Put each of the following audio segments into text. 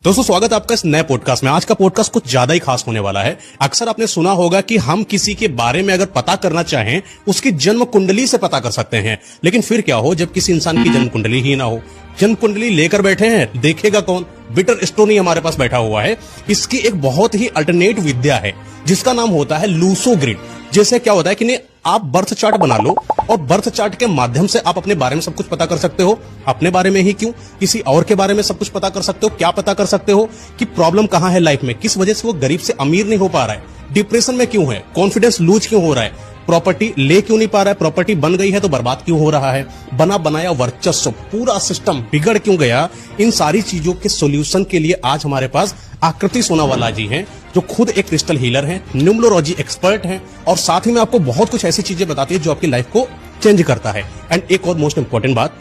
दोस्तों स्वागत है आपका इस नए पॉडकास्ट में। आज का पॉडकास्ट कुछ ज्यादा ही खास होने वाला है। अक्सर आपने सुना होगा कि हम किसी के बारे में अगर पता करना चाहें उसकी जन्म कुंडली से पता कर सकते हैं, लेकिन फिर क्या हो जब किसी इंसान की जन्म कुंडली ही ना हो। जन्म कुंडली लेकर बैठे हैं, देखेगा कौन? बिटर स्टोनी हमारे पास बैठा हुआ है। इसकी एक बहुत ही अल्टरनेट विद्या है जिसका नाम होता है लूसो ग्रिड। जैसे क्या होता है कि नहीं, आप बर्थ चार्ट बना लो और बर्थ चार्ट के माध्यम से आप अपने बारे में सब कुछ पता कर सकते हो। अपने बारे में ही क्यों, किसी और के बारे में सब कुछ पता कर सकते हो। क्या पता कर सकते हो कि प्रॉब्लम कहां है लाइफ में, किस वजह से वो गरीब से अमीर नहीं हो पा रहा है, डिप्रेशन में क्यों है, कॉन्फिडेंस लूज क्यों हो रहा है, प्रॉपर्टी ले क्यों नहीं पा रहा है, प्रॉपर्टी बन गई है तो बर्बाद क्यों हो रहा है, बना बनाया वर्चस्व पूरा सिस्टम बिगड़ क्यों गया। इन सारी चीजों के सॉल्यूशन के लिए आज हमारे पास आकृति सोनावाला जी हैं, जो खुद एक क्रिस्टल हीलर हैं, न्यूमरोलॉजी एक्सपर्ट हैं और साथ ही में आपको बहुत कुछ ऐसी चीजें बताती है जो आपकी लाइफ को चेंज करता है। एंड एक और मोस्ट इंपॉर्टेंट बात,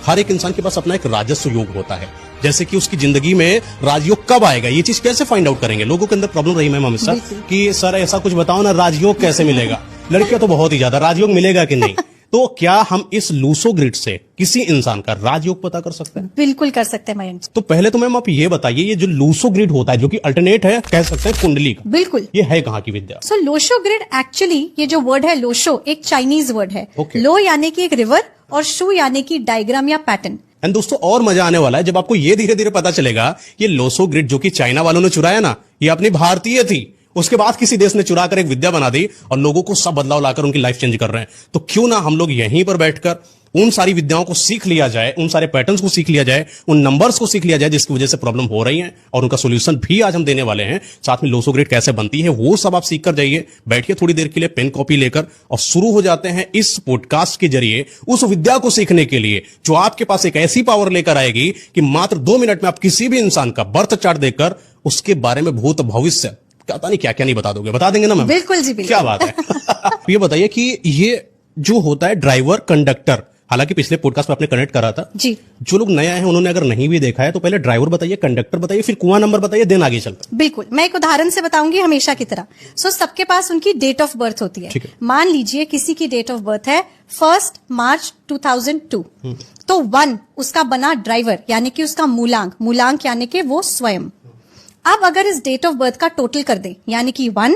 हर एक इंसान के पास अपना एक राजस्व योग होता है। जैसे कि उसकी जिंदगी में राजयोग कब आएगा, ये चीज कैसे फाइंड आउट करेंगे। लोगों के अंदर प्रॉब्लम रही मैम हमेशा कि सर ऐसा कुछ बताओ ना, राजयोग कैसे मिलेगा। लड़कियां तो बहुत ही ज्यादा, राजयोग मिलेगा कि नहीं। तो क्या हम इस लूसो ग्रिड से किसी इंसान का राजयोग पता कर सकते हैं? बिल्कुल कर सकते हैं मयंक। तो पहले तो मैम आप ये बताइए, ये जो लूसो ग्रिड होता है जो कि अल्टरनेट है कह सकते हैं कुंडली का, बिल्कुल, ये है कहाँ की विद्या? सो लोशो ग्रिड एक्चुअली ये जो वर्ड है लोशो एक चाइनीज वर्ड है। Okay. लो यानी कि एक रिवर और शू यानी कि डायग्राम या पैटर्न। एंड दोस्तों और मजा आने वाला है जब आपको ये धीरे धीरे पता चलेगा ये लोसो ग्रिड जो कि चाइना वालों ने चुराया ना, ये अपनी भारतीय थी। उसके बाद किसी देश ने चुरा कर एक विद्या बना दी और लोगों को सब बदलाव लाकर उनकी लाइफ चेंज कर रहे हैं। तो क्यों ना हम लोग यहीं पर बैठकर उन सारी विद्याओं को सीख लिया जाए, उन सारे पैटर्न्स को सीख लिया जाए, उन नंबर्स को सीख लिया जाए जिसकी वजह से प्रॉब्लम हो रही है और उनका सोल्यूशन भी आज हम देने वाले हैं। साथ में लोसो ग्रिड कैसे बनती है वो सब आप सीख कर जाइए। बैठिए थोड़ी देर के लिए पेन कॉपी लेकर और शुरू हो जाते हैं इस पॉडकास्ट के जरिए उस विद्या को सीखने के लिए जो आपके पास एक ऐसी पावर लेकर आएगी कि मात्र 2 मिनट में आप किसी भी इंसान का बर्थ चार्ट देखकर उसके बारे में भूत भविष्य पता नहीं क्या क्या नहीं बता दोगे, बता देंगे ना मैम? बिल्कुल जी, बिल्कुल। क्या बात है। ये बताइए कि ये जो होता है ड्राइवर कंडक्टर, हालांकि पिछले पॉडकास्ट में आपने कनेक्ट करा था जी। जो लोग नए आए हैं उन्होंने अगर नहीं भी देखा है तो पहले ड्राइवर बताइए, कंडक्टर बताइए, फिर कुआं नंबर बताइए, देन आगे चलते हैं। बिल्कुल, मैं एक उदाहरण से बताऊंगी हमेशा की तरह। सो सबके पास उनकी डेट ऑफ बर्थ होती है। मान लीजिए किसी की डेट ऑफ बर्थ है 1 मार्च 2002, तो 1 उसका बना ड्राइवर यानी कि उसका मूलांक यानी कि वो स्वयं। अब अगर इस डेट ऑफ बर्थ का टोटल कर दे यानी कि 1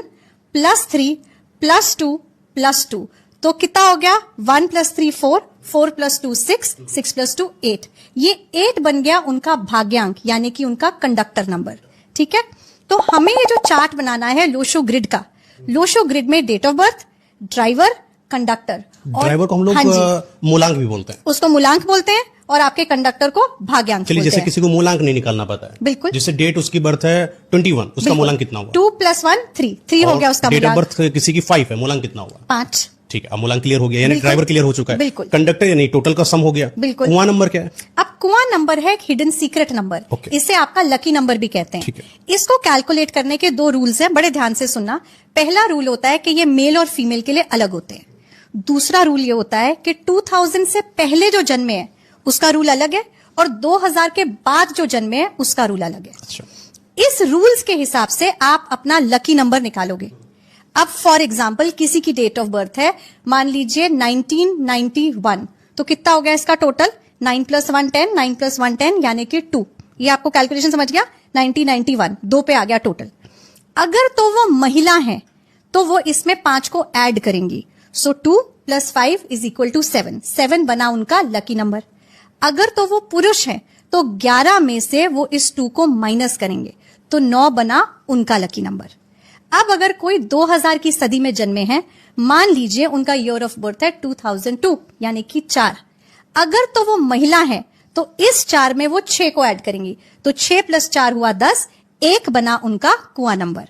+ 3 + 2 + 2 तो कितना हो गया? 1 + 3 4, 4 + 2 6, 6 + 2 8। ये 8 बन गया उनका भाग्यांक यानी कि उनका कंडक्टर नंबर। ठीक है, तो हमें ये जो चार्ट बनाना है लोशो ग्रिड का, लोशो ग्रिड में date of birth, driver, conductor. Driver को हम लोग मूलांक भी बोलते हैं, उसको मूलांक बोलते हैं और आपके कंडक्टर को भाग्यांक बोलते हैं। जैसे किसी को मूलांक नहीं निकालना पता है, बिल्कुल, जैसे डेट उसकी बर्थ है 21, उसका मूलांक कितना होगा? 2 + 1 3 हो गया उसका डेट ऑफ मूलांक। बर्थ किसी की 5 है, मूलांक कितना होगा? 5। ठीक है, अब मूलांक क्लियर हो गया यानी ड्राइवर क्लियर हो चुका है। बिल्कुल, कंडक्टर यानी टोटल का सम हो गया। बिल्कुल। कुआं नंबर क्या है? अब कुआं नंबर है एक हिडन सीक्रेट नंबर। इसे आपका लकी नंबर भी कहते हैं। इसको कैलकुलेट करने के 2 रूल्स हैं, बड़े ध्यान से सुनना। पहला रूल होता है कि ये मेल और फीमेल के लिए अलग होते हैं। दूसरा रूल ये होता है कि 2000 से पहले जो जन्मे हैं उसका रूल अलग है और 2000 के बाद जो जन्मे हैं उसका रूल अलग है। अच्छा। इस रूल्स के हिसाब से आप अपना लकी नंबर निकालोगे। अब फॉर एग्जाम्पल किसी की डेट ऑफ बर्थ है मान लीजिए 1991, तो कितना हो गया इसका टोटल? 9 + 1 10, 9 + 1 10 यानी कि 2। ये आपको कैलकुलेशन समझ गया? 1991 2 पे आ गया टोटल। अगर तो वो महिला है तो वो इसमें 5 को ऐड करेंगी। सो 2 + 5 = 7। 7 बना उनका लकी नंबर। अगर तो वो पुरुष है तो 11 में से वो इस 2 को माइनस करेंगे तो 9 बना उनका लकी नंबर। अब अगर कोई 2000 की सदी में जन्मे हैं, मान लीजिए उनका ईयर ऑफ बर्थ है 2002 यानी कि 4। अगर तो वो महिला है तो इस 4 में वो 6 को ऐड करेंगी तो 6 + 4 हुआ 10, 1 बना उनका कुआं नंबर।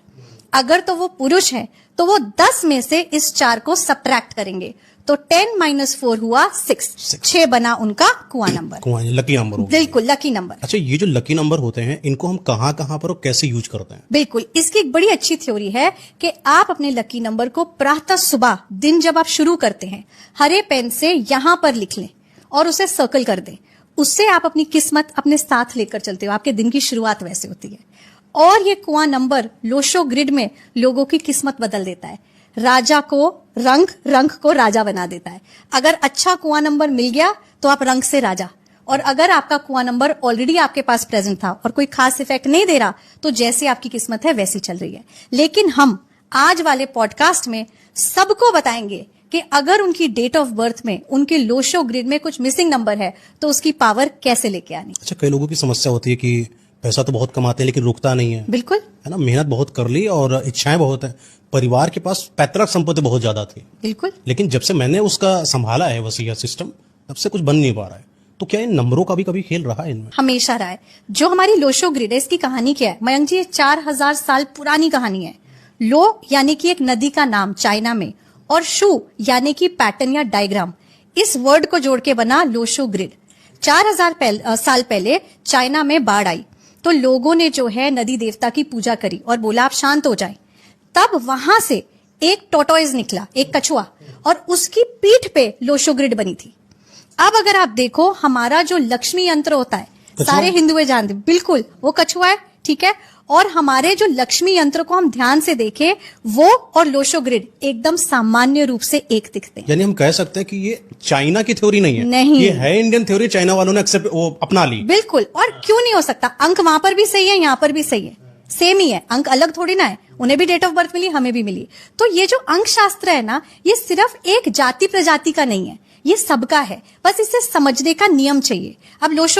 अगर तो वो पुरुष है तो वो 10 में से इस 4 को सब्ट्रैक्ट करेंगे तो 10 - 4 हुआ 6, 6 बना उनका कुआं नंबर। कुआं लकी नंबर हो गया। बिल्कुल, लकी नंबर। अच्छा, ये जो लकी नंबर होते हैं इनको हम कहां कहां पर और कैसे यूज करते हैं? बिल्कुल, इसकी एक बड़ी अच्छी थ्योरी है कि आप अपने लकी नंबर को प्रातः सुबह दिन जब आप शुरू करते हैं हरे पेन से यहां पर लिख लें और उसे सर्कल कर दें। उससे आप अपनी किस्मत अपने साथ लेकर चलते हो, आपके दिन की शुरुआत वैसे होती है। और ये कुआं नंबर लोशो ग्रिड में लोगों की किस्मत बदल देता है। राजा को रंग को राजा बना देता है। अगर अच्छा कुआं नंबर मिल गया तो आप रंग से राजा, और अगर आपका कुआं नंबर ऑलरेडी आपके पास प्रेजेंट था और कोई खास इफेक्ट नहीं दे रहा, तो जैसी आपकी किस्मत है वैसी चल रही है। लेकिन हम आज वाले पॉडकास्ट में सबको बताएंगे कि अगर उनकी डेट ऑफ बर्थ में उनके लोशो ग्रिड में कुछ मिसिंग नंबर है तो उसकी पावर कैसे लेके आनी। अच्छा, कई लोगों की समस्या होती है कि पैसा तो बहुत कमाते हैं लेकिन रुकता नहीं है, बिल्कुल है ना, मेहनत बहुत कर ली और इच्छाएं बहुत है, परिवार के पास पैतृक संपत्ति बहुत ज्यादा थी, बिल्कुल। लेकिन जब से मैंने उसका संभाला है वसीयत सिस्टम, तब से कुछ बन नहीं पा रहा है। तो क्या इन नंबरों का भी कभी खेल रहा है इनमें? हमेशा रहा है। जो हमारी लोशो ग्रिड है, इसकी कहानी क्या है मयंक जी? ये 4000 साल पुरानी कहानी है। लो यानी कि एक नदी का नाम चाइना में, और शू यानी कि पैटर्न या डायग्राम, इस वर्ड को जोड़ के बना लोशो ग्रिड। 4000 साल पहले चाइना में बाढ़ आई, तो लोगों ने जो है नदी देवता की पूजा करी और बोला आप शांत हो जाएं। तब वहां से एक टोटोइज निकला, एक कछुआ, और उसकी पीठ पे लोशो ग्रिड बनी थी। अब अगर आप देखो, हमारा जो लक्ष्मी यंत्र होता है, सारे हिंदुए जानते, बिल्कुल वो कछुआ है, ठीक है। और हमारे जो लक्ष्मी यंत्र को हम ध्यान से देखें, वो और लोशो ग्रिड एकदम सामान्य रूप से एक दिखते हैं। यानी हम कह सकते हैं कि ये चाइना की थ्योरी नहीं है, नहीं, ये है इंडियन थ्योरी, चाइना वालों ने एक्सेप्ट वो अपना ली। बिल्कुल। और क्यों नहीं हो सकता? अंक वहां पर भी सही है, यहां पर भी सही है, सेम ही है, अंक अलग थोड़ी ना है। उन्हें भी डेट ऑफ बर्थ मिली, हमें भी मिली। तो ये जो अंक शास्त्र है ना, ये सिर्फ एक जाति प्रजाति का नहीं है, ये सबका है। बस इसे समझने का नियम चाहिए। अब लोशो